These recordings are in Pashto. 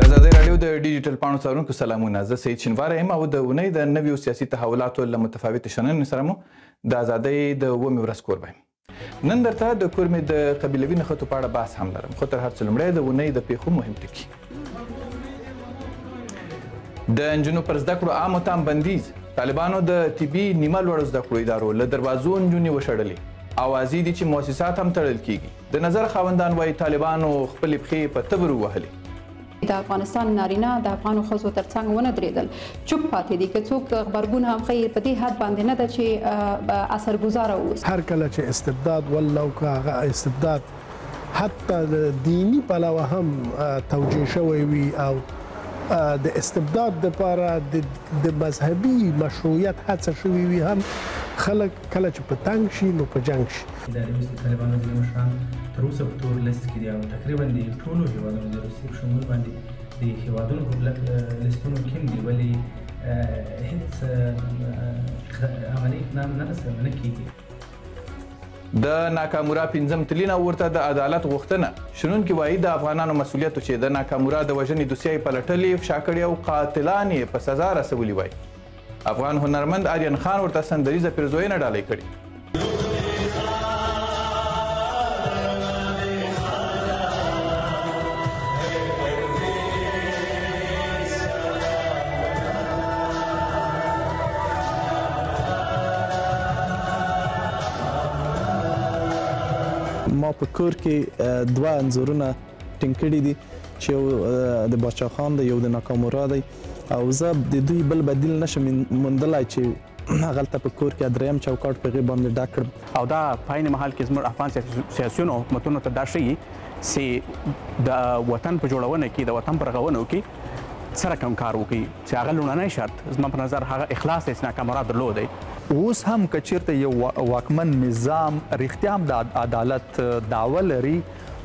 د ازادۍ راډیو د ډیجیټل پاڼو څارونکو سلامونه. زه سید شینواره یم او د اونۍ د نویو سیاسي تحولاتو له متفاوتې شننې سره مو د ازادۍ د 8مې ورځ کوربه یم. نن درته د کورمې د قبیلوي نښتو په اړه بحث هم لرم، خو تر هر څه لومړی د اونۍ د پیښو مهم ټکي. د نجونو پر زده کړو عامو تام بندیز. طالبانو د طبي نیمه لوړو زده کړو ادارو له دروازو نجونې وشړلې. اوازې دي چې مؤسسات هم تړل کیږي. د نظر خاوندان وایي طالبانو خپلې پښې په تبر ووهلې. د افغانستان نارینه د افغانو ښځو ترڅنګ ونه درېدل، چوپ پاتې دي. که څوک غبرګون هم ښیي، په دې حد باندې نه ده چې اثرګزاره واوسي. هر کله چې استبداد ولو که هغه استبداد حتی د دیني پلوه هم توجیه شوی وي او د استبداد دپاره د مذهبي مشروعیت هڅه شوې وي، هم خلک کله چې په تنګ شي نو په جنګ شي. اداري مجلس طالبانو ځینې مشران تر اوسه په تور لیست کې دي او تقریبا د ټولو هېوادونو د روسیې په شمول باندې د هېوادونو په لیستونو کې هم دي، ولې هېڅ عملي اقدام نه کېږي. د ناکامورا 5م تلین او ورته د عدالت غوښتنه. شنونکي وایي د افغانانو مسؤلیت چې د ناکامورا د وژنې دوسیه یې پلټلې، افشا کړې او قاتلان یې په سزا رسولي وایي. افغان هنرمند آریان خان ورته سندریزه پیرزوینه ډالۍ کړې. ما په کور کې دوه انځورونه ټینګ کړي دي چې یو د باچا خان دی، یو د ناکامورا دی، او زه د دوی بل بدیل نشم موندلی چې هغلته په کور کې دریم چوکاټ په هغې باندې ډک کړم. او دا په عین محل کې زموږ افغان سیاسیونو او حکومتونو ته دا ښیي چې د وطن په جوړونه کې، د وطن په رغونو کې سره کم کار وکړي، چې هغه لومړنی شرط زما په نظر هغه اخلاص دی چې ناکامورا درلودی. اوس هم که چیرته یو واکمن نظام رښتیا هم د عدالت دعوه لري،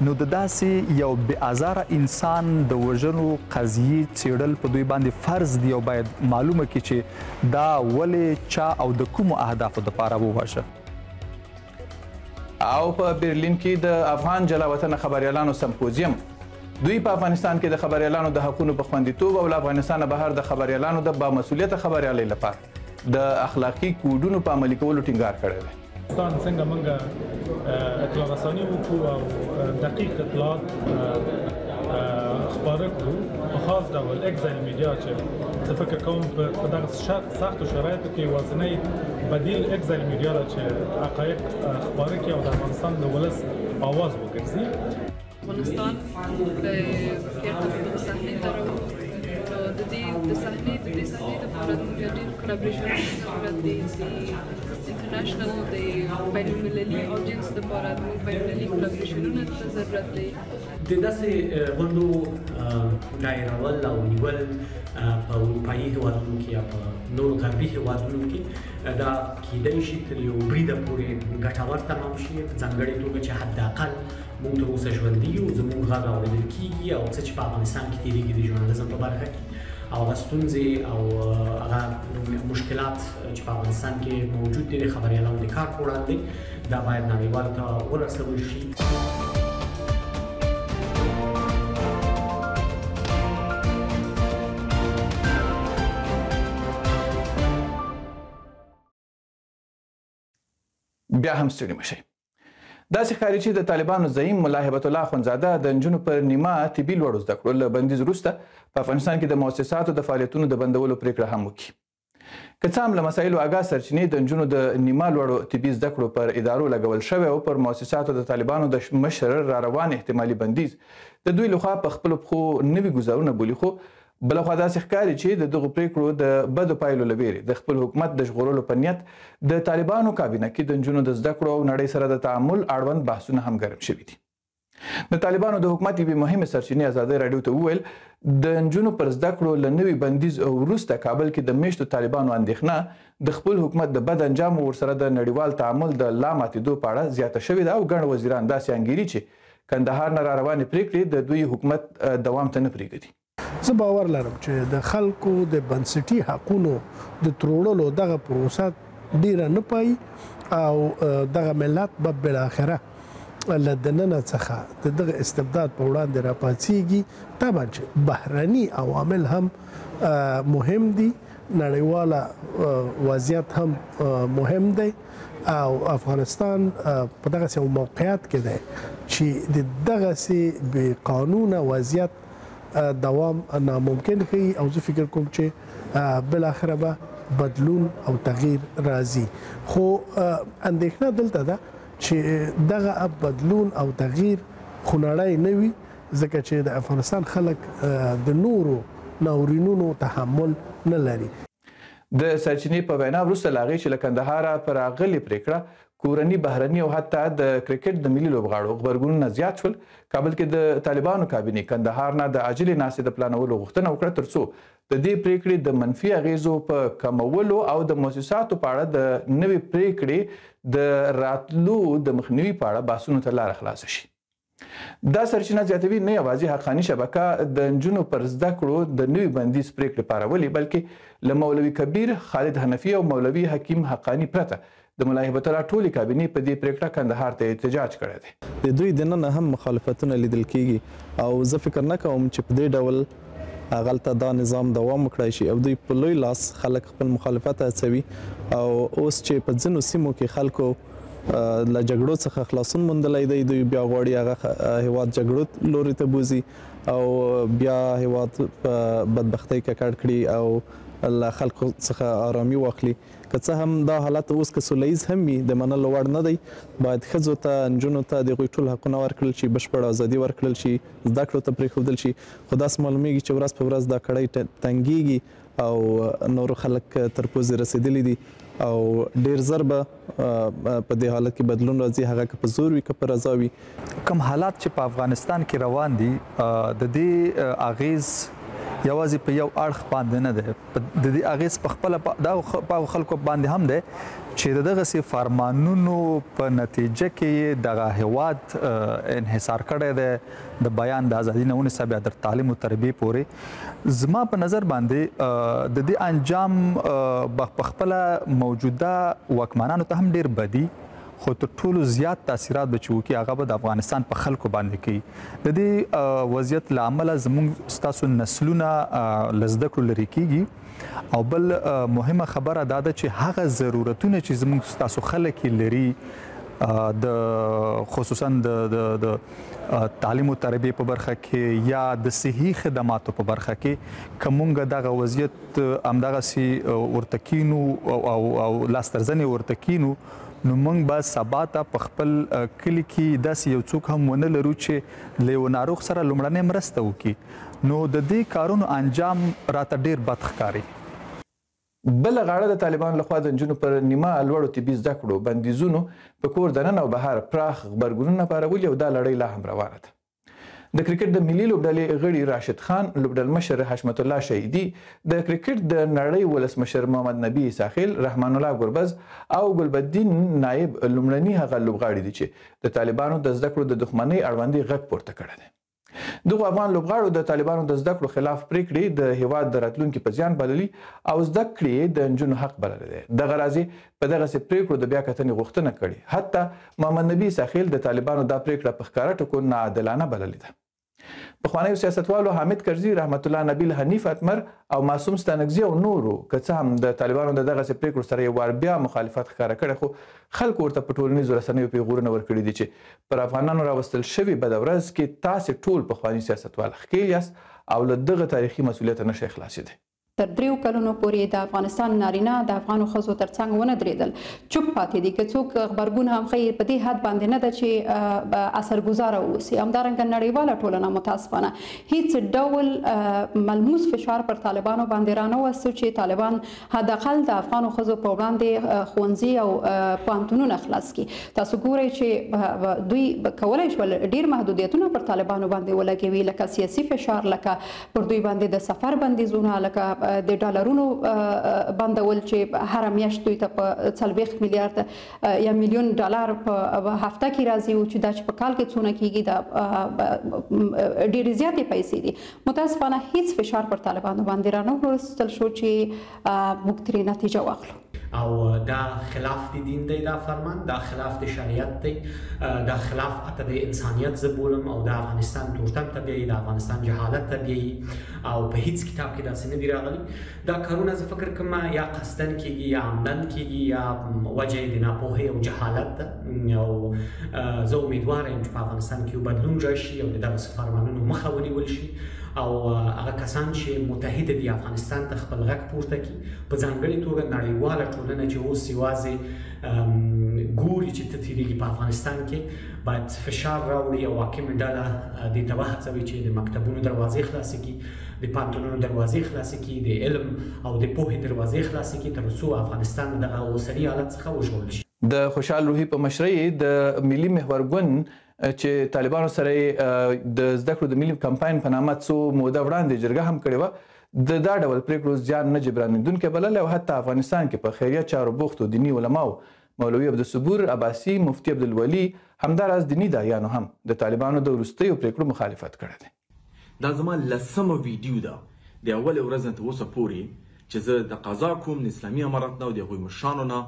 نو د داسې یو بې ازاره انسان د وژنو قضیې څېړل په دوی باندې فرض دی او باید معلومه کړي چې دا ولې چا او د کومو اهدافو دپاره ووژه. او په برلین کې د افغان جلا وطنه خبریالانو سمپوزیم. دوی په افغانستان کې د خبریالانو د حقونو په خوندیتوب او له افغانستانه بهر د خبریالانو د بامسؤلیته خبریالۍ لپاره د اخلاقي کوډونو په عملي کولو ټینګار کړی دی. څنګه موږ اطلاع رساني وکړو او دقیق اطلاعات خپاره کړو په خاص ډول اکزایل میډیا چې زه فکر کوم په دغه سختو شرایطو کې یوازینی بدیل اکزایل میډیا ده چې حقایق خپاره کړي او د افغانستان د ولس آواز وګرځي. افغانستان بیرته صحنې ته راووت. د دې صحنې لپاره موږ ډېر کولابریشنونه ضرورت دی. د انټرنیشنل د بین المللي اودینس لپاره موږ بین المللي کولابریشنونه ته ضرورت دی. د داسې غونډو دایرول او نیول په اروپایي هېوادونو کې یا په نورو غربي هېوادونو کې دا کیدای شي تر یو بریده پورې ګټور تمام شي، په ځانګړې توګه چې حداقل موږ تر اوسه ژوندي یو، زموږ غږ اورېدل کېږي او څه چې په افغانستان کې تېرېږي د ژورنالیزم په برخه کې او هغه ستونزې او هغه مشکلات چې په افغانستان کې موجود دي د خبریالانو د کار په وړاندې، دا باید نړیوالو ته ورسول شي. بیا هم ستړي مه شئ. داسې ښکاري چې د طالبانو زعیم ملا هیبت الله اخندزاده د نجونو پر نیمه طبي لوړو زده کړو له بندیز وروسته په افغانستان کې د مؤسساتو د فعالیتونو د بندولو پرېکړه هم وکړي. که څه هم له مسایلو اګاه سرچینې د نجونو د نیمه لوړو طبي زده کړو پر ادارو لګول شوی او پر مؤسساتو د طالبانو د مشر را روان احتمالي بندیز د دوی لخوا په خپلو پښو نوي ګزارونه بولي، خو بلخوا داسې ښکاري چې د دغو پرېکړو د بدو پایلو له ویرې د خپل حکومت د ژغورلو په نیت د طالبانو کابینه کې د نجونو د زده کړو او نړۍ سره د تعامل اړوند بحثونه هم ګرم شوي دي. د طالبانو د حکومت یوې مهمې سرچینې ازادۍ راډیو ته وویل د نجونو پر زده کړو له نوي بندیز وروسته کابل کې د میشتو طالبانو اندېښنه د خپل حکومت د بد انجام ورسره د نړیوال تعامل د لا ماتېدو په اړه زیاته شوې ده او ګڼ وزیران داسې انګیري چې کندهار نه را روانې پرېکړې د دوی حکومت دوام ته نه پرېږدي. زه باور لرم چې د خلکو د بنسټي حقونو د تروړلو دغه پروسه ډیره نه پای او دغه ملت به بالاخره له دننه څخه د دغه استبداد په وړاندې راپاڅېږي طبعا چې بهرني عوامل هم مهم دي، نړیواله وضعیت هم مهم دی او افغانستان په دغسې یو موقعیت کې دی چې د دغسې بې قانونه وضعیت دوام ناممکن ښیي او زه فکر کوم چې بالاخره به بدلون او تغییر راځي. خو اندېښنه دلته ده چې دغه بدلون او تغییر خو نړۍ نه وي، ځکه چې د افغانستان خلک د نورو ناورینونو تحمل نه لري. د سرچینې په وینا وروسته له هغې چې له کندهاره په راغلې پرېکړه کورني، بهرني او حتی د کرکټ د ملي لوبغاړو غبرګونونه زیات شول. کابل کې د طالبانو کابینې کندهار نه د عاجلې ناستې د پلانولو غوښتنه وکړه تر څو د دې پرېکړې د منفي اغیزو په کمولو او د مؤسساتو په اړه د نوې پرېکړې د راتلو د مخنیوي په اړه بحثونو ته لاره خلاصه شي. دا سرچینه زیاتوي نه یوازې حقاني شبکه د نجونو پر زده کړو د نوي بندیز پرېکړې پارولې، بلکې له مولوي کبیر، خالد حنفي او مولوي حکیم حقاني پرته د ملا هیبت الله ټولې کابینې په دې پرېکړه کندهار ته احتجاج کړی دی. د دوی دننه هم مخالفتونه لیدل کیږي او زه فکر نه کوم چې په دې ډول هغلته دا نظام دوام وکړای شي او دوی په لوی لاس خلک خپل مخالفت هڅوي او اوس چې په ځینو سیمو کې خلکو له جګړو څخه خلاصون موندلی دی، دوی بیا غواړي هغه هیواد جګړو لوري ته بوزي او بیا هیواد په بدبختۍ ککړ کړي او له خلکو څخه آرامي واخلي. که څه هم دا حالت اوس که سوله ییز هم وي د منلو وړ نه دی، باید ښځو ته، نجونو ته د هغوی ټول حقونه ورکړل شي، بشپړه ازادي ورکړل شي، زده کړو ته پرېښودل شي. خو داسې معلومیږي چې ورځ په ورځ دا کړۍ تنګیږي او نورو خلک تر پوزې رسېدلي دي او ډیر زر به په دې حالت کې بدلون راځي، هغه که په زور وي که په رضا وي. کوم حالات چې په افغانستان کې روان دي د دې اغیز یوازې په یو اړخ باندې نه دی، د دې اغیز په خپله په خلکو باندې هم دی چې د دغسې فرمانونو په نتیجه کې دغه هیواد انحصار کړی دی د بیان د ازادي نه ونیسه بیا تر تعلیم و تربیې پورې. زما په نظر باندې د دې انجام په خپله موجوده واکمنانو ته هم ډیر بدي، خو تر ټولو زیات تاثیرات به چې وکړي هغه به د افغانستان په خلکو باندې کوي. د دې وضعیت له امله زموږ ستاسو نسلونه له زده کړو لرې کیږي او بل مهمه خبره دا ده چې هغه ضرورتونه چې زموږ ستاسو خلک لري د خصوصا د تعلیم او تربیه په برخه کې یا د صحي خدماتو په برخه کې کومګه دغه وضعیت همدغسې ورته کینو او لاسترزنې ورته کینو، نو موږ به سبا ته په خپل کلي کې داسې یو څوک هم ونه لرو چې له یو ناروغ سره لومړنۍ مرسته وکړي. نو د دې کارونو انجام راته ډیر بد ښکاري. بله غاړه د طالبانو لخوا د نجونو پر نیمه لوړو طبي زده کړو بندیزونو په کور دننه او بهر پراخ غبرګونونه پارولي او دا لړۍ لا هم روانه ده. د کرکټ د ملي لوبډلې غړي راشد خان، لوبډلمشر حشمت الله شهیدي، د کرکټ د نړۍ ولسمشر محمد نبی ساحل، رحمان الله ګربز او ګلبدین نایب لومړني هغه لوبغاړي دي چې د طالبانو د زده کړو د دښمنۍ اړوندې غږ پورته کړی دی. دغو افغان لوبغاړو د طالبانو د زده کړو خلاف پرېکړې د هیواد د راتلونکي په زیان بللي او زده کړې د نجونو حق بللی دی. دغه راځي په دغسې پرېکړو د بیا کتنې غوښتنه کړې. حتی محمد نبی ساحل د طالبانو دا پرېکړه په ښکاره ټکو ناعادلانه بللې ده. پخوانیو سیاستوالو حامد کرزي، رحمت الله نبیل، حنیف اتمر او معصوم ستانکزي او نورو که څه هم د طالبانو د دغسې پرېکړو سره یو وار بیا مخالفت ښکاره کړی، خو خلکو ورته په ټولنیزو رسنیو پیغورونه ورکړي دي چې پر افغانانو راوستل شوي بده ورځ کې تاسې ټول پخواني سیاستوال ښکېل یاست او له دغه تاریخي مسؤلیته نشئ خلاصېدی. تر 3 کلونو پورې د افغانستان نارینه د افغانو ښځو ترڅنګ ونه درېدل، چوپ پاتې دي. که څوک غبرګون هم ښیي په دې حد باندې نه ده چې اثرګزاره واوسي. همدارنګه نړیواله ټولنه متاسفانه هیڅ ډول ملموس فشار پر طالبانو باندې رانوسته چې طالبان حداقل د افغانو ښځو په وړاندې ښوونځي او پوهنتونونه خلاص کړي. تاسو ګورئ چې دوی کولی شول ډېر محدودیتونه پر طالبانو باندې ولګوي، لکه سیاسي فشار، لکه پر دوی باندې د سفر بندیزونه، لکه د ډالرونو بندول چې هر میاشت دوی ته په 40 میلیارد یا میلیون ډالر په هفته کې راځي او چې دا چې په کال کې څونه کیږي دا ډېرې زیاتې پیسې دي. متاسفانه هیڅ فشار پر طالبانو باندې رانه وروستل شو چې موږ ترې نتیجه واخلو. او دا خلاف د دین دی دا فرمان، دا خلاف د شریعت دی، دا خلاف اته د انسانیت زه بولم او د افغانستان تورتم ته بیایي، د افغانستان جهالت ته بیایي او په هیڅ کتاب کې داسې نه دي راغلي. دا کارونه زه فکر کوم یا قصدن کیږي یا عمدن کیږي یا وجه یې د ناپوهۍ او جهالت ده. او زه امیدواره یم چې په افغانستان کې بدلون راشي او د دغسې فرمانونو مخه ونیول شي او هغه کسان چې متحد دي افغانستان ته خپل غږ پورته کړي، په ځانګړې توګه نړیواله ټولنه چې اوس یوازې ګوري چې څه تېرېږي په افغانستان کې، باید فشار راوړي او حاکمه ډله دې ته وهڅوي چې د مکتبونو دروازې خلاصې کړي، د پوهنتونونو دروازې خلاصې کړي، د علم او د پوهې دروازې خلاصې کړي، تر څو افغانستان د دغه اوسني حالت څخه وژغورل شي. د خوشحال روحي په مشرۍ د ملي محور ګوند چې طالبانو سره د زده کړو د ملي کمپاین په نامه څو موده وړاندې جرګه هم کړې وه، د دا ډول پرېکړو زیان نه جبرانېدونکی بللی او حتی افغانستان کې په خیریه چارو بوختو دیني علماو مولوي عبدالصبور عباسي، مفتي عبدالولي، همداراز دیني داعیانو هم د طالبانو د وروستیو پرېکړو مخالفت کړی دی. دا زما لسمه ویډیو ده د اولې ورځ نه تر اوسه پورې چې زه د قضا کوم د اسلامي امارت نه او د هغوی مشرانو نه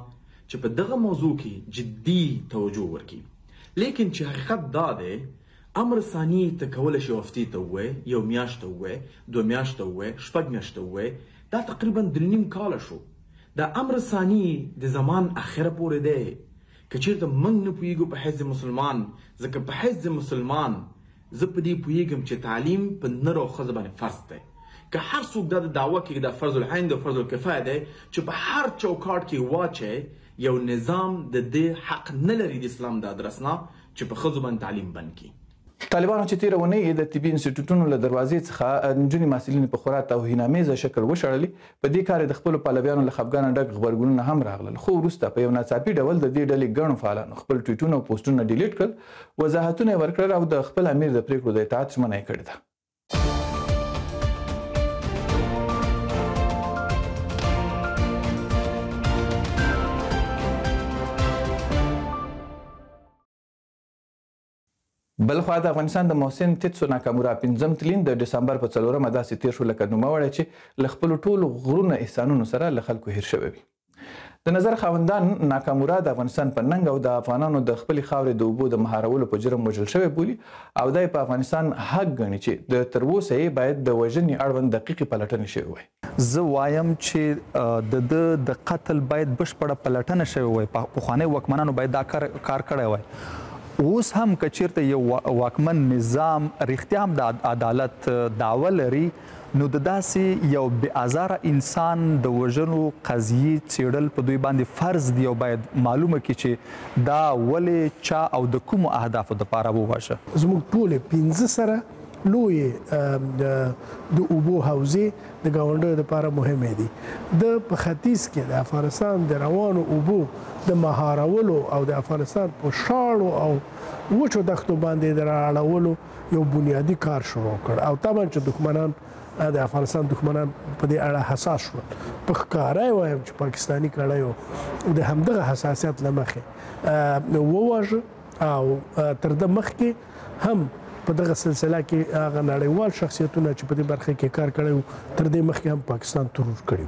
چې په دغه موضوع کې جدي توجه ورکړي. لیکن چې حقیقت دا دی، امر ثاني ته کولی شي هفتې ته ووایې، یو میاشت ته ووایې، 2 میاشت ته ووایې، 6 میاشت ته ووایې، دا تقریبا 3.5 کاله شو. دا امر ثاني د زمان اخره پورې دی. که چېرته موږ نه پوهېږو په حیث مسلمان، ځکه په حیث مسلمان زه په دې پوهېږم چې تعلیم په نر او ښځه باندې فرض دی. که هر څوک دا د دعوه کوي دا فرض العین او فرض الکفایه دی چې په هر چوکاټ کې واچي، یو نظام د دې حق نه لري د اسلام د ادرس نه چې په ښځو باندې تعلیم بند کړي. طالبانو چې تېره اونۍ د طبي انسټیټوټونو له دروازې څخه نجونې محصلینې په خورا توهینامیزه شکل وشړلې، په دې کار د خپلو پلویانو له خفګانه ډک غبرګونونه هم راغلل، خو وروسته په یو ناڅاپي ډول د دې ډلې ګڼو فعالانو خپل ټویټونه او پوسټونه ډیلیټ کړل، وضاحتونه یې ورکړل او د خپل امیر د پرېکړو د اطاعت ژمنه یې کړې ده. بلخوا د افغانستان د محسن تیتسو ناکامورا 5م تلین د ډسمبر په 4مه داسې تیر شو لکه نوموړی چې له خپلو ټولو غرونه احسانونو سره له خلکو هیر شوی وي. د نظر خاوندان ناکامورا د افغانستان په ننګ او د افغانانو د خپلې خاورې د اوبو د مهارولو په جرم وژل شوی بولي او دا په افغانستان حق ګڼي چې د تر اوسه یې باید د وژنې اړوند دقیقې پلټنې شوې وای. زه وایم چې د قتل باید بشپړه پلټنه شوې وای، پخواني واکمنانو باید دا کار کړی وای. اوس هم که چیرته یو واکمن نظام رښتیا هم د عدالت دعوه لري، نو د داسې یو بې ازاره انسان د وژنو قضیې څېړل په دوی باندې فرض دی او باید معلومه کړي چې دا ولې چا او د کومو اهدافو دپاره ووژه. زموږ ټولې 15 سره لویې د اوبو حوزې د ګاونډیو لپاره مهمې دي. د په ختیځ کې د افغانستان د روانو اوبو د مهارولو او د افغانستان په شاړو او وچو دښتو باندې د رااړولو یو بنیادي کار شروع کړ او طبعا چې دښمنان د افغانستان دښمنان په دې اړه حساس شول. په ښکاره یې وایم چې پاکستاني کړیو د همدغه حساسیت له مخې وواژه او تر ده مخکې هم په دغه سلسله کې هغه نړیوال شخصیتونه چې په دې برخه کې کار کړی تر دې مخکې هم پاکستان ترور کړی.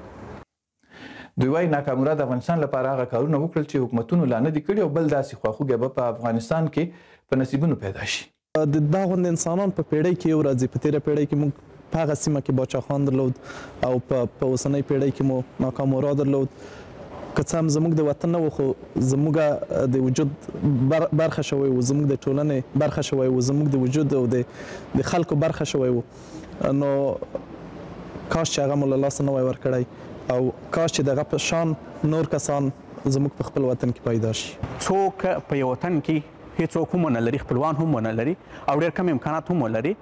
دوی وایي ناکامورا د افغانستان لپاره هغه کارونه وکړل چې حکومتونو لا نه دي کړي او بل داسې خواخوږی به په افغانستان کې په نصیبونو پیدا شي. د دا غوندې انسانان په پیړۍ کې یو راځي. په تېره پیړۍ کې موږ په هغه سیمه کې باچا خان درلود او په اوسنۍ پیړۍ کې مو ناکامورا درلود. که څه هم زموږ د وطن نه و خو زموږ د وجود برخه شوی و، زموږ د ټولنې برخه شوی و، زموږ د وجود او د خلکو برخه شوی و. نو کاش چې هغه مو له لاسه نه وای ورکړی او کاش چې دغه په شان نور کسان زموږ په خپل وطن کې پیدا شي. څوک په یو وطن کې هیڅوک هم ونه لري، خپلوان هم ونه لري او ډېر کم امکانات هم ولري.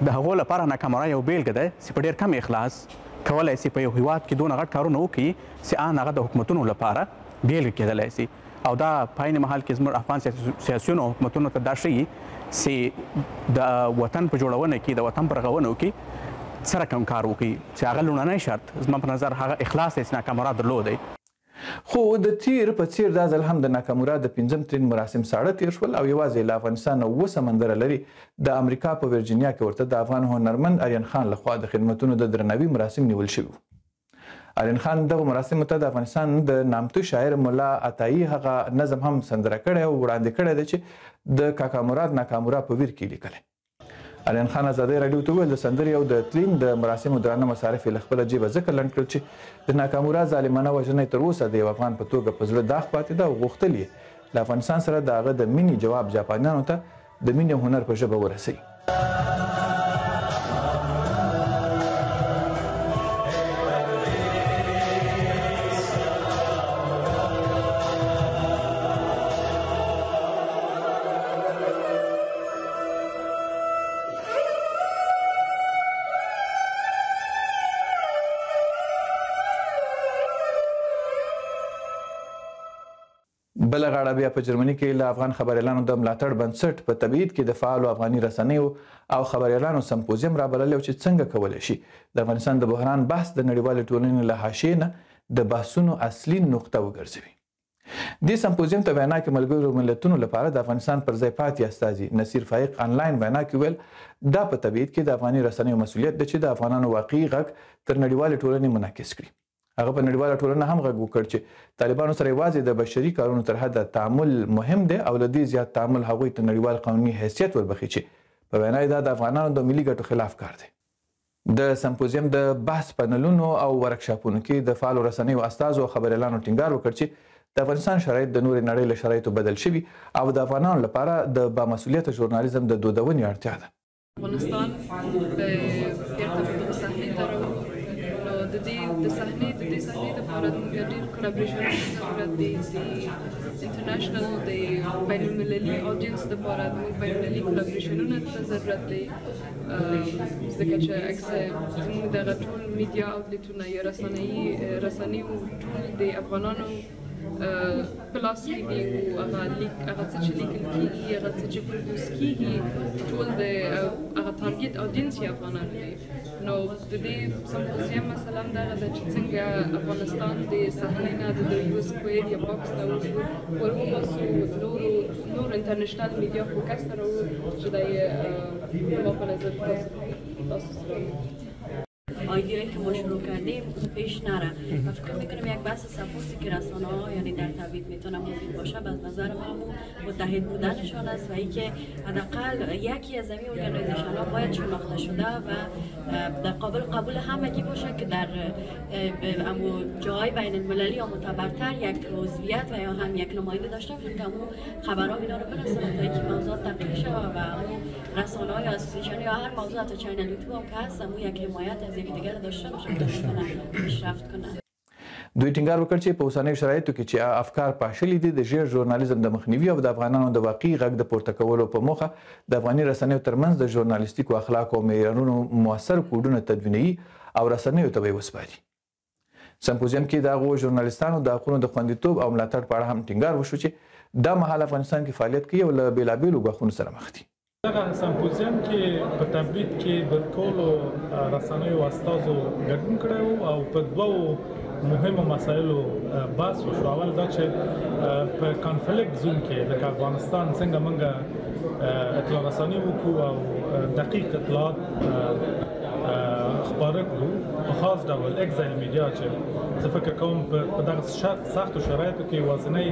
د هغو لپاره ناکامورا یو بیلګه ده چې په ډېر کم اخلاص کولی شي په یو هیواد کې دونه غټ کارونه وکړي چې ان هغه د حکومتونو لپاره بیلګه کېدلی شي. او دا په عین محل کې زموږ افغان سیاسیونو او حکومتونو ته دا ښیي چې د وطن په جوړونه کې، د وطن په رغونو کې سره کم کار وکړي چې هغه لومړنی شرط زما په نظر هغه اخلاص دی چې ناکامورا درلودی. خو د تیر په څیر دا ځل هم د ناکامورا د 5م ترین مراسم ساړه تیر شول او یوازې له افغانستان 7 سمندره لري د امریکا په ورجینیا کې ورته د افغان هنرمند اریان خان لخوا د خدمتونو د درناوي مراسم نیول شوي. علین خان دغه مراسمو ته د افغانستان د نامتو شاعر مولا عطایي هغه نظم هم سندره کړی او وړاندې کړی دی چې د کاکا مراد ناکامورا په ویر کې لیکلی. علین خان ازادي راډیو ته وویل د سندرې او د تلین د مراسمو درانه مصارف یې له خپله جیبه ځکه لنډ کړل چې د ناکامورا ظالمانه وژنه تر اوسه د یو افغان په توګه په زړه داغ پاتې ده او غوښتل یې له افغانستان سره د هغه د مینې جواب جاپانیانو ته د مینې هنر په ژبه ورسوي. بل غاړه بیا په جرمني کې له افغان خبریالانو د ملاتړ بنسټ په تبعید کې د فعالو افغاني رسنیو او خبریالانو سمپوزیم رابللی و چې څنګه کولی شي د افغانستان د بحران بحث د نړیوالې ټولنې له حاشیې نه د بحثونو اصلي نقطه وګرځوي. دې سمپوزیم ته وینا کې ملګرو ملتونو لپاره د افغانستان پر ځای پاتې استازي نصیر فایق آنلاین وینا کې ویل دا په تبعید کې د افغاني رسنیو مسؤلیت ده چې د افغانانو واقعي غږ تر نړیوالې ټولنې منعکس کړي. هغه په نړیواله ټولنه هم غږ وکړ چې طالبانو سره یوازې د بشري کارونو تر حده تعامل مهم دی او له دې زیات تعامل هغوی ته نړیوال قانوني حیثیت وربخي چې په وینا یې دا د افغانانو د ملي ګټو خلاف کار دی. د سمپوزیم د بحث پنلونو او ورکشاپونو کې د فعالو رسنیو استازو او خبریالانو ټینګار وکړ چې د افغانستان شرایط د نورې نړۍ له شرایطو بدل شوي او د افغانانو لپاره د بامسؤلیته ژورنالیزم د دودونې اړتیا ده. افغانستان بیرته په دغه صحنې ته راوړو د دې صحنې لپاره موږ ډېر کولابریشنونه ضرورت دی. د انټرنیشنل د بین المللي اودینس لپاره موږ بین المللي کولابریشنونه ته ضرورت دی ځکه چې اکثر زموږ دغه ټول میډیا اوټلیټونه یا رسنیو ټول د افغانانو په لاس کې دي او هغه څه چې لیکل کېږي هغه څه چې پروډوس کېږي ټول د هغه تارګیټ اودینس یې افغانان دي. نو د دې سمپوزیم مثلا دغه ده چې څنګه افغانستان د صحنې نه د یو سکویر یا باکس نه وروباسو نور انټرنیشنل میډیا فوکس ته راوړو چې دا یې ما په نظر تاسو سره آیدیایی که ما شروع کردیم پیش نره و فکر میکنم یک بحث سپورتی که رسانه ها یعنی در تبعید میتونه مفید باشه از نظر ما متحد بودنشان است و اینکه حداقل یکی از این ارگانیزیشن ها باید شناخته شده و در قابل قبول همگی باشه که در جای بین المللی یا معتبرتر یک عضویت و یا هم یک نماینده داشته باشیم که همون خبرها اینا رو برسونه تا اینکه موضوعات تحقیق شود و رسانه ها یا اسوسییشن یا هر موضوع تا چینل یوتیوب هم که هست همون یک حمایت از یکی دیگر داشته باشه که پیشرفت کنه. دوی ټینګار وکړ چې په اوسنیو شرایطو کې چې افکار پاشلي دي د ژیر ژورنالیزم د مخنیوي او د افغانانو د واقعي غږ د پورته کولو په موخه د افغاني رسنیو ترمنځ د ژورنالیستیکو اخلاقو او معیارونو مؤثر کوډونه تدوینوي او رسنیو ته وسپاري. سمپوزیم کې د هغو ژورنالیستانو د حقونو د خوندیتوب او ملاتړ په اړه هم ټینګار وشو چې دا مهال افغانستان کې فعالیت کوي او له بېلابېلو ګواښونو سره مخ دي. دغه سمپوزیم کې په تبعید کې د ټولو رسنیو استازو ګډون کړی او په دوو مهمو مسایلو بحث وشو. اول دا چې په کانفلیکټ زون کې لکه افغانستان څنګه موږ اطلاع رساني وکړو او دقیق اطلاعات خبره کړو په خاص ډول اکزایل میډیا چې زه فکر کوم په دغه سختو شرایطو کې یوازینی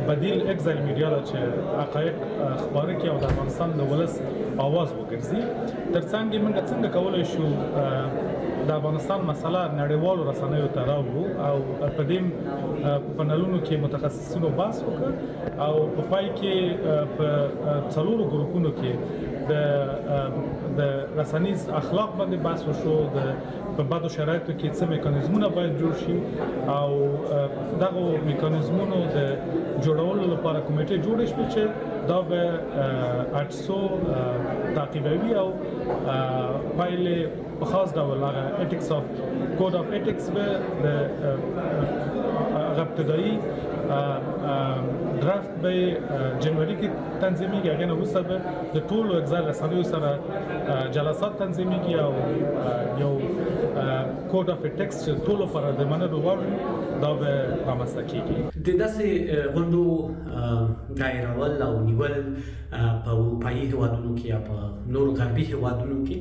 بدیل اکزایل میډیا ده چې حقایق خبره کړي او د افغانستان د ولس اواز وګرځي. ترڅنګ موږ څنګه کولی شو د افغانستان مسله نړیوالو رسنیو ته راوړو او په دې پنلونو کې متخصصینو بحث وکړ او په پای کې په څلورو ګروپونو کې د رسنیز اخلاق باندې بحث وشو. په بعضو شرایطو کې څه میکانیزمونه باید جوړ شي او دغه میکانیزمونو د جوړولو لپاره کمیټې جوړې شوې چې دا به اټسو تعقیبوي او پایلې په خاص ډول هغه ایتکس اف کوډ اف ایتکس به د ابتدایي درافت به جنوري کې تنظیمېږي. هغې نه وروسته به د ټولو اکزایل رسنیو سره جلسات تنظیمېږي او یو کوډ اف اټیکس چې ټول لپاره د منلو وړ دا به رامنځته کیږي. د داسې غونډو دایرول او نیول په اروپایي هیوادونو کې یا په نورو غربي هیوادونو کې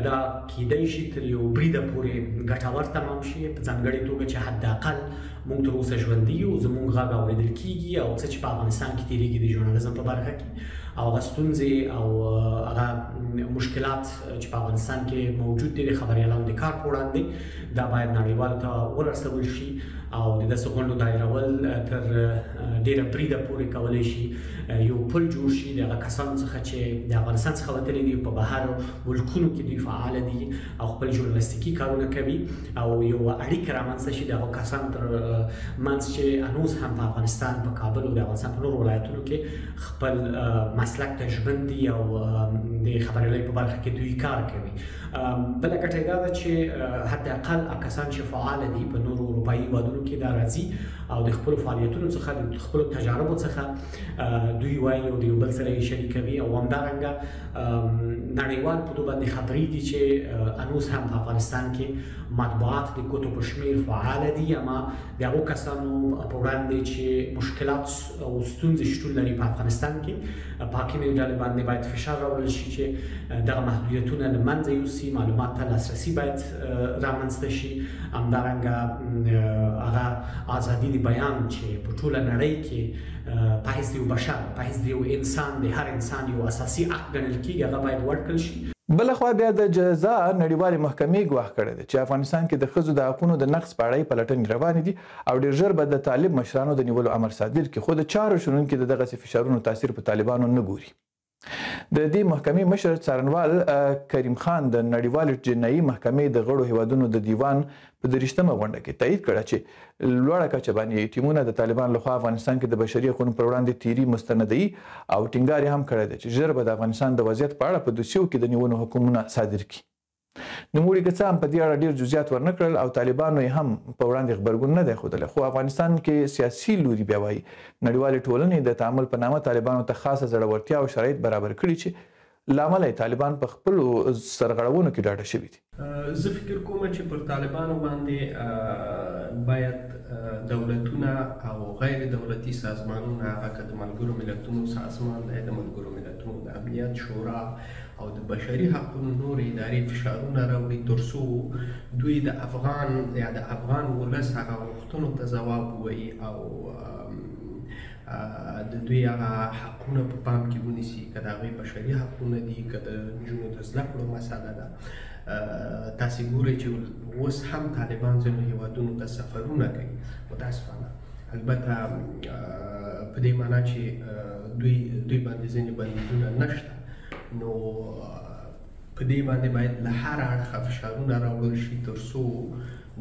دا کیدای شي تر یو بریده پورې ګټور تمام شي، په ځانګړې توګه چې حداقل موږ تر اوسه ژوندي یو، زموږ غږ اورېدل کیږي او څه چې په افغانستان کې تېرېږي د ژورنالیزم په برخه کې او هغه ستونزې او هغه مشکلات چې په افغانستان کې موجود دي د خبریالانو د کار په وړاندې دا باید نړیوالو ته ورسول شي او د داسې غونډو دایرول تر ډېره بریده پورې کولی شي یو پل جوړ شي د هغه کسانو څخه چې د افغانستان څخه وتلي دي په بهرو ملکونو کې دوی فعاله دي او خپل ژورنالیستیکي کارونه کوي او یو اړیکه رامنځته شي د هغو کسانو تر منځ چې هنوز هم په افغانستان په کابل او د افغانستان په نورو ولایتونو کې خپل مسلک ته ژمن دي او د خبریالۍ په برخه کې دوی کار کوي. بله ګټه دا ده چې حداقل کسان چې فعاله دي په نورو اروپایي هیوادونو کې دا راځي او د خپلو فعالیتونو څخه د خپلو تجاربو څخه دوی وایي او د یو بل سره یې شریکوي او همدارنګه نړیوال په دو باندې خبرېږي چې هنوز هم په افغانستان کې مطبوعات د ګوتو په شمېر فعاله دي، اما د هغو کسانو په وړاندې چې مشکلات او ستونزې شتون لري په افغانستان کې په حاکمې ډلې باندې باید فشار راوړل شي چې دغه محدودیتونه له منځه یوسي، معلومات ته لاسرسي باید رامنځته شي، همدارنګه هغه ازادي د بیان چې په ټوله نړۍ کې په حیث د یو بشر په حیث د یو انسان د هر انسان یو اساسي حق ګڼل کېږي هغه باید ورکړل شي. بلخوا بیا د جزا نړیوالې محکمې ګواښ کړی دی چې افغانستان کې د ښځو د حقونو د نقض په اړه یې پلټنې روانې دي او ډېر ژر به د طالب مشرانو د نیولو امر صادر کړي، خو د چارو شنونکي د دغسې فشارونو تاثیر په طالبانو نه ګوري. د دې محکمې مشر څارنوال کریم خان د نړیوالې جنایي محکمې د غړو هیوادونو د دیوان په 23مه غونډه کې تایید کړه چې لوړه کچه باندې ټیمونه د طالبانو لخوا افغانستان کې د بشري حقونو پر وړاندې تیري مستندوي او ټینګار یې هم کړی دی چې ژر به د افغانستان د وضعیت په اړه په دوسیو کې د نیولو حکمونه صادر کړي. نوموړي که څه هم په دې اړه ډېر جزئیات ورنه کړل او طالبانو یې هم په وړاندې غبرګون نه دی ښودلی، خو افغانستان کې سیاسي لوري بیا وایي نړیوالې ټولنې د تعامل په نامه طالبانو ته خاصه زړورتیا او شرایط برابر کړي چې له امله یې طالبان په خپلو سرغړونو کې ډاډه شوي دي. زه فکر کوم چې پر طالبانو باندې باید دولتونه او غیر دولتي سازمانونه هغه که د ملګرو ملتونو سازمان دی، د ملګرو ملتونو د امنیت شورا او د بشري حقونو نور ادارې فشارونه راوړي تر څو دوی د افغان یا د افغان ولس هغه غوښتنو ته ځواب ووایي او د دوی هغه حقونه په پام کې ونیسي، که د هغوی بشري حقونه دي، که د نجونو د زده کړو مسله ده. تاسې ګورئ چې اوس هم طالبان ځینو هیوادونو ته سفرونه کوي متاسفانه، البته په دې معنا چې دوی باندې ځینې بندیزونه نشته، نو په دې باندې باید له هر اړخه فشارونه راوړل شي تر څو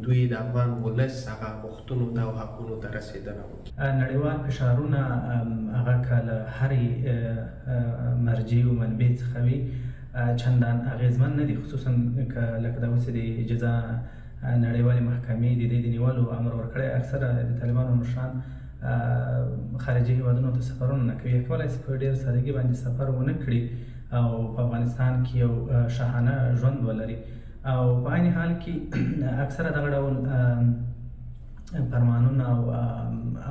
دوی د افغان ولس هغه غوښتنو ته او حقونو ته رسېدنه وکړي. نړیوال فشارونه هغه که له هرې مرجع او منبع څخه وي چندان اغېزمن نه دي، خصوصا که لکه د اوسې د جزا نړیوالې محکمې د دې د نیولو امر ورکړی. اکثره د طالبانو مشران خارجي هیوادونو ته سفرونه نه کوي، کولی شي په ډېر سادګي باندې سفر ونه کړي او په افغانستان کې یو شاهانه ژوند ولري او په عین حال کې اکثره دغه ډول فرمانونه او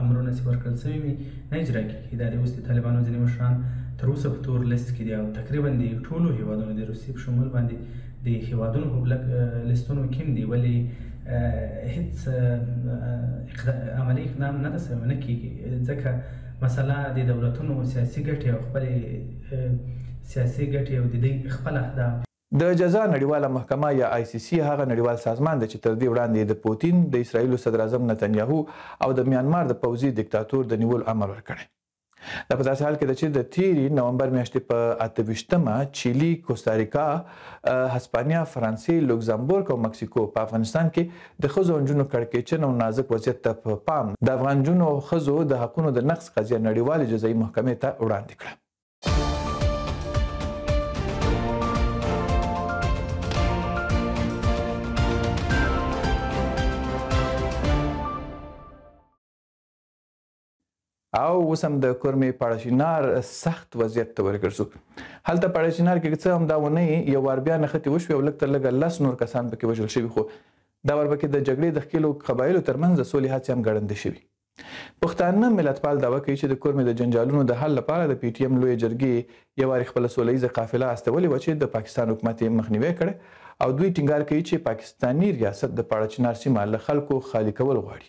امرونه چې ورکړل شوي وي نه اجرا کېږي. دا د اوس د طالبانو ځینې مشران تر اوسه په تور لیست کې دي او تقریبا د ټولو هیوادونو د روسیې په شمول باندې د هیوادونو په بلک لیستونو کې هم دي، ولې هیڅ عملي اقدام نه ده سوی، نه کېږي، ځکه مسله د دولتونو سیاسي ګټې او خپلې سیاسي ګټې او د دوی خپل اهداف. د جزا نړیواله محکمه یا ICC هغه نړیوال سازمان دی چې تر دې وړاندې د پوتین، د اسرائیلو صدر اعظم نتنیاهو او د میانمار د پوځي دیکتاتور د نیولو امر ورکړی. دا په داسې حال کې ده چې د تیرې نومبر میاشتې په 28مه چیلي، کوستاریکا، هسپانیا، فرانسې، لوکزامبورګ او مکسیکو په افغانستان کې د ښځو او نجونو کړکېچن او نازک وضعیت ته په پام د افغان نجونو او ښځو د حقونو د نقض قضیه نړیوالې جزایي محکمې ته وړاندې کړه. او اوس هم د کورمې پاړشینار سخت وضعیت ته ورګرځو. هلته پاړشینار کې څه هم دا ونه یو وار بیا نښتې وشوې او لږ تر لږه 10 نور کسان پکې وژل شوي، خو دا ورپکې د جګړې د ښکېلو قبایلو ترمنځ د سولې هڅې هم ګړندې شوي. پښتانه ملتپال دعوه کوي چې د کورمې د جنجالونو د حل لپاره د پی ټی ایم لویې جرګې یو وارې خپله سوله ییزه قافله استولې وه چې د پاکستان حکومت یې مخنیوی کړی او دوی ټینګار کوي چې پاکستاني ریاست د پاړه چنار سیمه له خلکو خالي کول غواړي.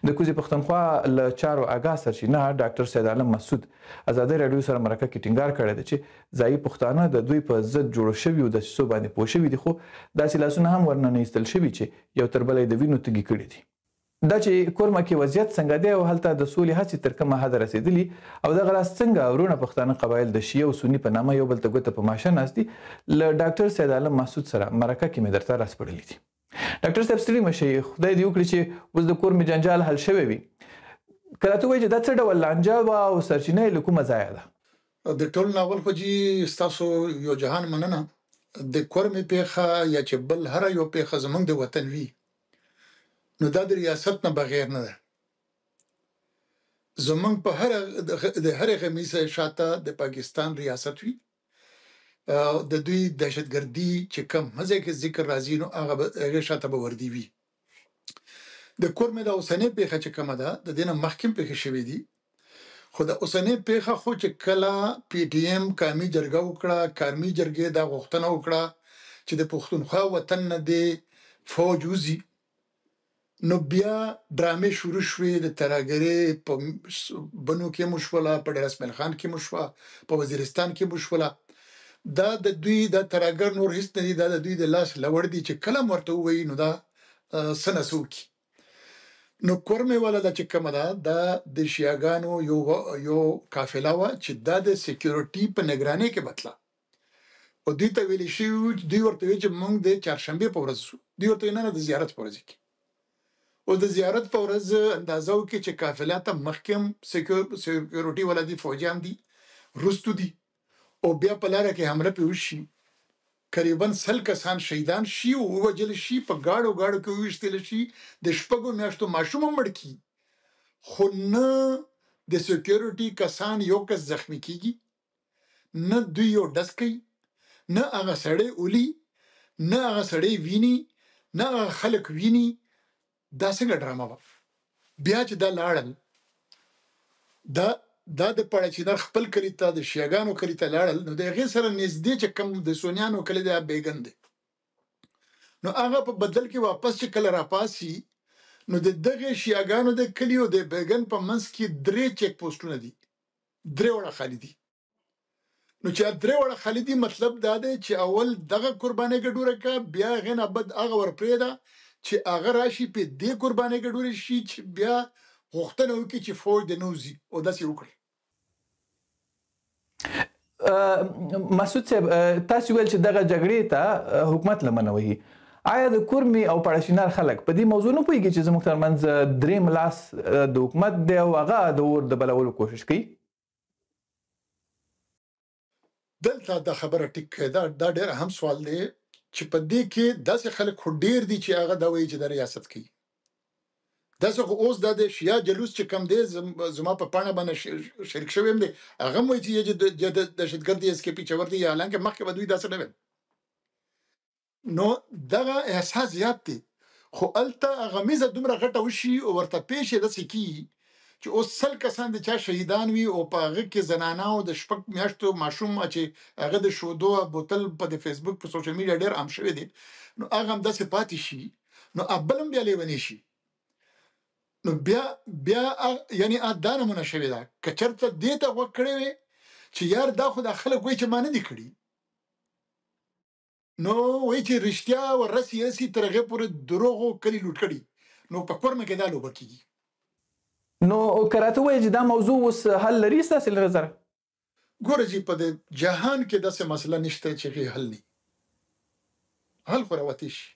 د کوزې پښتونخوا له چارو آګاه سرچینه ډاکټر سید عالم مسعود ازادي راډیو سره مرکه کې ټینګار کړی دی چې ځایي پښتانه د دوی په ضد جوړو شویو دسیسو باندې پوه شوي دي، خو داسې لاسونه هم ورننه ایستل شوي چې یو تر بله یې د وینو تږي کړي دي. دا چې کورمه کې وضعیت څنګه دی او هلته د سولې هڅې تر کومه حده رسېدلي او دغه راز څنګه ورونه پښتانه قبایل د شیعه او سني په نامه یو بل ته ګوته په ماشه ناست دي، له ډاکټر سید عالم مسعود سره مرکه کې مې درته راسپړلي دي. ډاکټر صاحب ستړي مه شئ، خدای دې وکړي چې اوس د کورمې جنجال حل شوی وي. که راته ووایي چې دا څه ډول لانجه وه او سرچینه یې له کومه ځایه ده؟ د ټول ناول خو جي ستاسو یو جهان مننه. د کورمې پیښه یا چې بل هره یو پیښه زموږ د وطن وي نو دا د ریاست نه بغیر نه ده. زموږ په د هرې غمیزه شاته د پاکستان ریاست وي، د دوی دهشتګردي چې کوم مزه کې ذکر راځي نو هغه شاته به وردی وي. د کورمې د اوسنۍ پیښه چې کومه ده د دې نه مخکې پیښې شوې دي، خو د اوسنۍ پیښه خو چې کله پی ټی ایم قومي جرګه وکړه، قومي جرګې دا غوښتنه وکړه چې د پښتونخوا وطن نه د فوج وځي، نو بیا ډرامې شروع شوې. د ترهګرۍ په بنو کې مو شوله، په ډیر اسماعیل خان کې مو شوه، په وزیرستان کې مو شوله. دا د دوی د ترهګر نور هیڅ نه دي، دا د دوی د لاس لوړ دي چې کله ورته ووایي نو دا څه نسو کي. نو کورمې والا دا چې کومه ده دا د شیعاګانو یو قافله وه چې دا د سیکیورټي په نگرانۍ کې بتله او دوی ته ویلې شوي، دوی ورته ویل چې موږ د چهارشنبې په ورځ شو، دوی ورته ویل نه د زیارت په ورځ کې. او د زیارت په ورځ اندازه وکړي چې قافله ته مخکې هم سیکیورټي والا دي، فوجیان دي، وروستو دي، او بیا په لاره کې حمله پرې وشي، قریبا 100 کسان شهیدان شي او ووژل شي، په ګاډو کې وویشتل شي، د شپږو میاشتو ماشوم هم مړ کړي، خو نه د سیکیورټي کسان یو کس زخمی کیږي، نه دوی یو ډز کوي، نه هغه سړی اولي، نه هغه سړی ویني، نه هغه خلک ویني. دا څنګه ډرامه وه؟ بیا چې دا لاړل، دا د پاړه چنار خپل کلي ته د شیعاګانو کلي ته لاړل، نو د هغې سره نږدې چې کوم د سونیانو کلي دی بیګن دی، نو هغه په بدل کې واپس چې کله راپاسي نو د دغې شیعاګانو د کلي او د بیګن په منځ کې 3 چیک پوسټونه دي، 3 وړه خالي دي. نو چې 3 وړه خالي دي مطلب دا دی چې اول دغه قربانۍ ګډوره کړه، بیا هغې نه بد هغه ورپرېږده چې هغه راشي په دې قربانۍ ګډورې شي چې بیا غوښتنه وکړي چې فوج د نوځي او داسې وکړي. مسعود صاحب، تاسو ویل چې دغه جګړې ته حکومت لمنه وهي. آیا د کورمې او پاړه چنار خلک په دې موضوع نه پوهېږي چې زموږ ترمنځ درېیم لاس د حکومت دی او هغه د اور د بلولو کوشش کوي؟ دلته دا خبره ټیک کړه، دا ډېر اهم سوال دی چې په دې کې داسې خلک خو ډېر دي چې هغه دا وایي چې د ریاست کوي. داسې خو اوس دا د شیعه جلوس چې کم دی زما په پاڼه باندې شریک شوی هم دی، هغه هم وایي چې د دهشتګرد اس کې پیچور دي، حالانکه مخکې به دوی داسې نه ویل. نو دغه احساس زیات دی، خو هلته غمیزه دومره غټه وشي او ورته پیښ یې داسې کي چې اوس 100 کسان د چا شهیدان وي او په هغه کې زنانه او د 6 میاشتو ماشوم چې هغه د شودو بوتل په د فیسبوک په سوشل میډیا ډېر عام شوی دی، نو هغه هم داسې پاتې شي، نو ابل هم بیا لیونی شي. نو بیا یعنی دا نمونه شوې ده. که چېرته دې ته غوږ کړی وی چې یار دا خو دا خلک وایي چې ما نه دي کړي، نو وایي چې رښتیا ورسي تر هغې پورې دروغو کلي لوټ کړي، نو په کورمه کې دا لوبه کېږي. نو که راته ووایي چې دا موضوع اوس حل لري ستاسې له نظره؟ ګوره جي په د جهان کې داسې مسله نشته چې هغې حل نه، حل خو راوتی شي.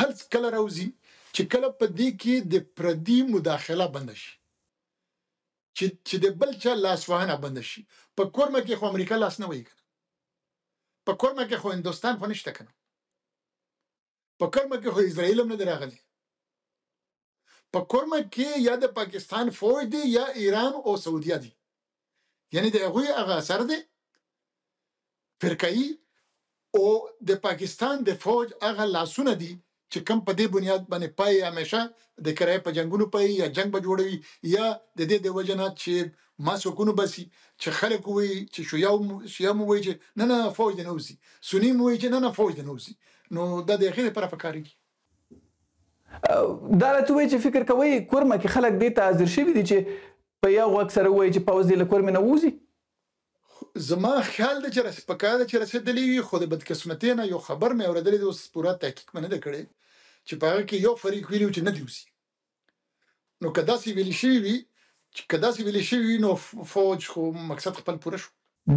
حل کله راوځي چې کله په دې کې د پردي مداخله بنده شي، چې د بل چا لاسوهنه بنده شي. په کورمه کې خو امریکا لاس نه وهي کنه، په کورمه کې خو هندوستان خو نشته کنه، په کورمه کې خو اسرائیل هم نه دی راغلی، په کورمه کې یا د پاکستان فوج دی یا ایران او سعودیه دی، یعنی د هغوی هغه اثر دی فرقایي، او د پاکستان د فوج هغه لاسونه دي چې کم په دې بنیاد باندې پای همیشه د کرای په جنگونو پای یا جنگ به جوړوي یا د دې د وجنه چې ما سکونو بسي چې خلک وي چې شیعه مو وي چې نه فوج نه وسی سنی مو وي چې نه فوج نه وسی نو دا د غیر پر فکرې دا راته وایي چې فکر کوي کورمه کې خلک دې ته حاضر شوي دي چې په یو غوږ سره وایي چې پوځ دې له کورمې نه ووځي زما خیال دی چې په کار چې رسېدلی وي خو د بدقسمتۍ نه یو خبر مې اورېدلی دی اوس پوره تحقیق مې نه دی کړی چې په هغه کې یو فریق ویلي چې نه دی وسي نو که داسې ویلي شوي وي نو فوج خو مقصد خپل پوره شو.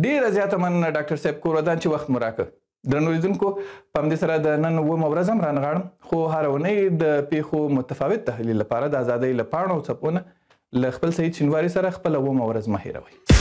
ډیره زیاته مننه ډاکټر صاحب کور ودان چې وخت مو راکړ. درنو لیدونکو په همدې سره د نن اوومه ورځ هم رانغاړم خو هره اونۍ د پیښو متفاوت تحلیل لپاره د ازادۍ له پاڼو څپو نه له خپل سعید شینواري سره خپله اوومه ورځ مه هېروئ.